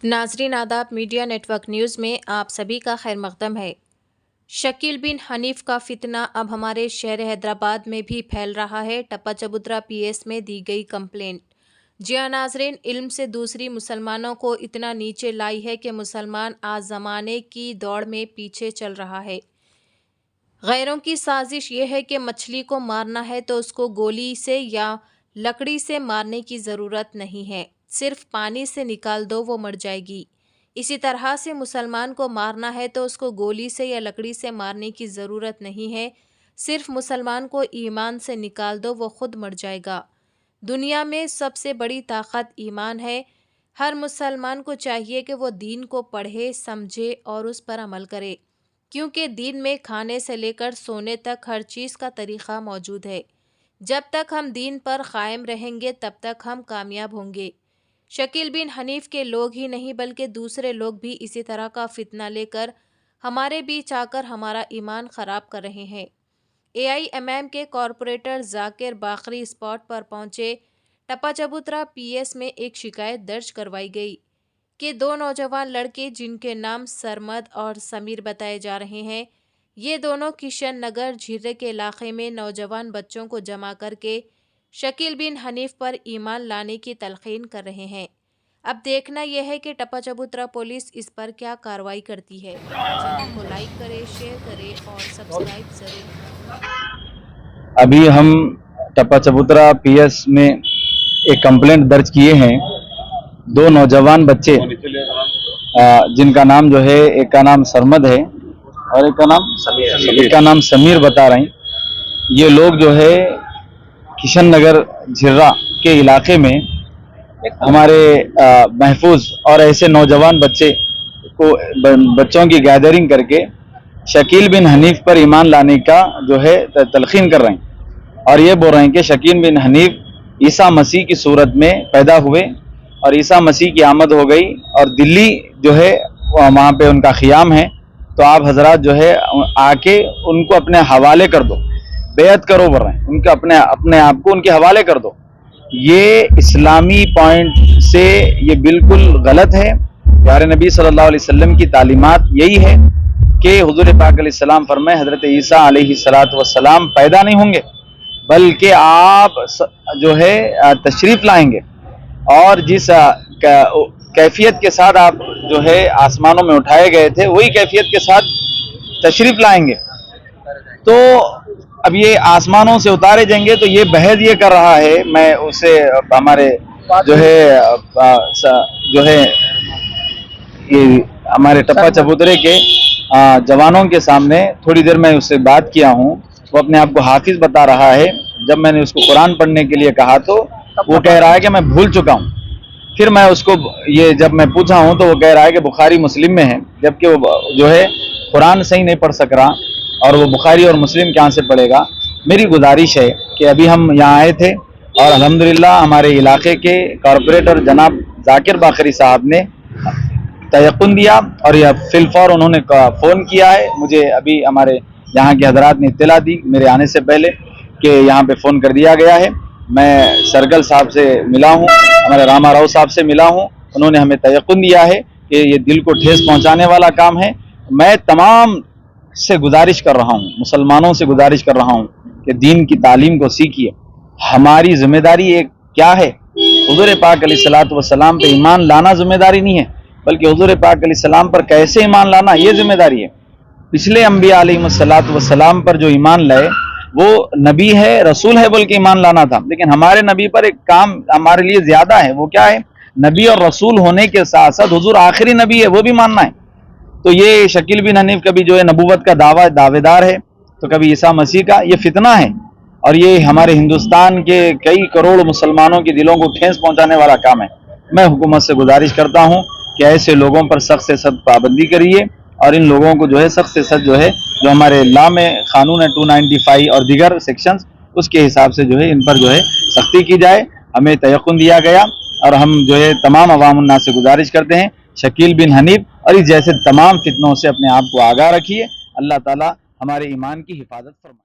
नाजरीन आदाब, media network news में आप सभी का खैर मकदम है। शकील बिन हनीफ का फितना अब हमारे शहर हैदराबाद में भी फैल रहा है। टप्पा चबूतरा पीएस में दी गई कंप्लेंट। जी हाँ नाजरीन, इल्म से दूसरी मुसलमानों को इतना नीचे लाई है कि मुसलमान आज ज़माने की दौड़ में पीछे चल रहा है। गैरों की साजिश ये है कि मछली को मारना है तो उसको गोली से या लकड़ी से मारने की ज़रूरत नहीं है, सिर्फ पानी से निकाल दो, वो मर जाएगी। इसी तरह से मुसलमान को मारना है तो उसको गोली से या लकड़ी से मारने की ज़रूरत नहीं है, सिर्फ मुसलमान को ईमान से निकाल दो, वो खुद मर जाएगा। दुनिया में सबसे बड़ी ताकत ईमान है। हर मुसलमान को चाहिए कि वो दीन को पढ़े, समझे और उस पर अमल करे, क्योंकि दीन में खाने से लेकर सोने तक हर चीज़ का तरीक़ा मौजूद है। जब तक हम दीन पर कायम रहेंगे तब तक हम कामयाब होंगे। शकील बिन हनीफ के लोग ही नहीं बल्कि दूसरे लोग भी इसी तरह का फितना लेकर हमारे बीच आकर हमारा ईमान ख़राब कर रहे हैं। AIMM के कॉरपोरेटर जाकिर बाखरी स्पॉट पर पहुंचे। टप्पा चबूतरा पीएस में एक शिकायत दर्ज करवाई गई कि 2 नौजवान लड़के जिनके नाम सरमद और समीर बताए जा रहे हैं, ये दोनों किशन नगर झीरे के इलाके में नौजवान बच्चों को जमा करके शकील बिन हनीफ पर ईमान लाने की तलकीन कर रहे हैं। अब देखना यह है कि टप्पा चबूतरा पुलिस इस पर क्या कार्रवाई करती है। चैनल को लाइक करें, शेयर करें और सब्सक्राइब करें। अभी हम टप्पा चबूतरा पीएस में एक कंप्लेंट दर्ज किए हैं। 2 नौजवान बच्चे जिनका नाम जो है, एक का नाम सरमद है और एक का नाम समीर बता रहे हैं। ये लोग जो है किशन नगर झिर्रा के इलाके में हमारे महफूज और ऐसे नौजवान बच्चों की गैदरिंग करके शकील बिन हनीफ पर ईमान लाने का जो है तलकीन कर रहे हैं और ये बोल रहे हैं कि शकील बिन हनीफ ईसा मसीह की सूरत में पैदा हुए और ईसा मसीह की आमद हो गई और दिल्ली जो है वहाँ पे उनका ख़ियाम है, तो आप हजरात जो है आके उनको अपने हवाले कर दो, बेअत करो बोल रहे हैं, उनके अपने आप को उनके हवाले कर दो। ये इस्लामी पॉइंट से ये बिल्कुल गलत है। प्यारे नबी सल्लल्लाहु अलैहि वसल्लम की तालीमात यही है कि हुजूर पाक अलैहिस्सलाम फरमाए हज़रत ईसा अलैहिस्सलातु वस्सलाम पैदा नहीं होंगे बल्कि आप जो है तशरीफ़ लाएंगे और जिस कैफियत के साथ आप जो है आसमानों में उठाए गए थे वही कैफियत के साथ तशरीफ़ लाएंगे। तो अब ये आसमानों से उतारे जाएंगे, तो ये बहस ये कर रहा है। मैं उसे हमारे जो है ये हमारे टप्पा चबूतरे के जवानों के सामने थोड़ी देर मैं उससे बात किया हूँ। वो अपने आप को हाफिज बता रहा है। जब मैंने उसको कुरान पढ़ने के लिए कहा तो वो कह रहा है कि मैं भूल चुका हूँ। फिर मैं उसको ये जब मैं पूछा हूँ तो वो कह रहा है कि बुखारी मुस्लिम में है, जबकि वो जो है कुरान सही नहीं पढ़ सक रहा और वो बुखारी और मुस्लिम कहाँ से पढ़ेगा। मेरी गुजारिश है कि अभी हम यहाँ आए थे और अल्हम्दुलिल्लाह हमारे इलाके के कॉरपोरेटर जनाब जाकिर बाखरी साहब ने तयक़ुन दिया और यह फिलफौर उन्होंने फ़ोन किया है मुझे। अभी हमारे यहाँ के हजरात ने इत्तला दी मेरे आने से पहले कि यहाँ पे फ़ोन कर दिया गया है। मैं सरगल साहब से मिला हूँ, हमारे रामा राव साहब से मिला हूँ। उन्होंने हमें तयक़ुन दिया है कि ये दिल को ठेस पहुँचाने वाला काम है। मैं तमाम से गुजारिश कर रहा हूँ, मुसलमानों से गुजारिश कर रहा हूँ कि दीन की तालीम को सीखिए। हमारी जिम्मेदारी एक क्या है, हुज़ूर पाक अलैहिस्सलातु वस्सलाम पे ईमान लाना जिम्मेदारी नहीं है, बल्कि हुज़ूर पाक अलैहिस्सलाम पर कैसे ईमान लाना ये जिम्मेदारी है। पिछले अंबिया अलैहिस्सलातु वस्सलाम पर जो ईमान लाए वो नबी है, रसूल है बोल के ईमान लाना था, लेकिन हमारे नबी पर एक काम हमारे लिए ज्यादा है। वो क्या है, नबी और रसूल होने के साथ साथ हुजूर आखिरी नबी है वो भी मानना है। तो ये शकील बिन हनीफ कभी जो है नबूवत का दावेदार है तो कभी ईसा मसीह का, ये फितना है और ये हमारे हिंदुस्तान के कई करोड़ मुसलमानों के दिलों को ठेस पहुंचाने वाला काम है। मैं हुकूमत से गुजारिश करता हूं कि ऐसे लोगों पर सख्त से सख्त पाबंदी करिए और इन लोगों को जो है सख्त से सख्त जो है जो हमारे लॉ में कानून है 295 और दीगर सेक्शंस, उसके हिसाब से जो है इन पर जो है सख्ती की जाए। हमें तयक़ुन दिया गया और हम जो है तमाम अवाम उन्नास से गुजारिश करते हैं शकील बिन हनीफ और इस जैसे तमाम फितनों से अपने आप को आगाह रखिए। अल्लाह ताला हमारे ईमान की हिफाजत फरमाए।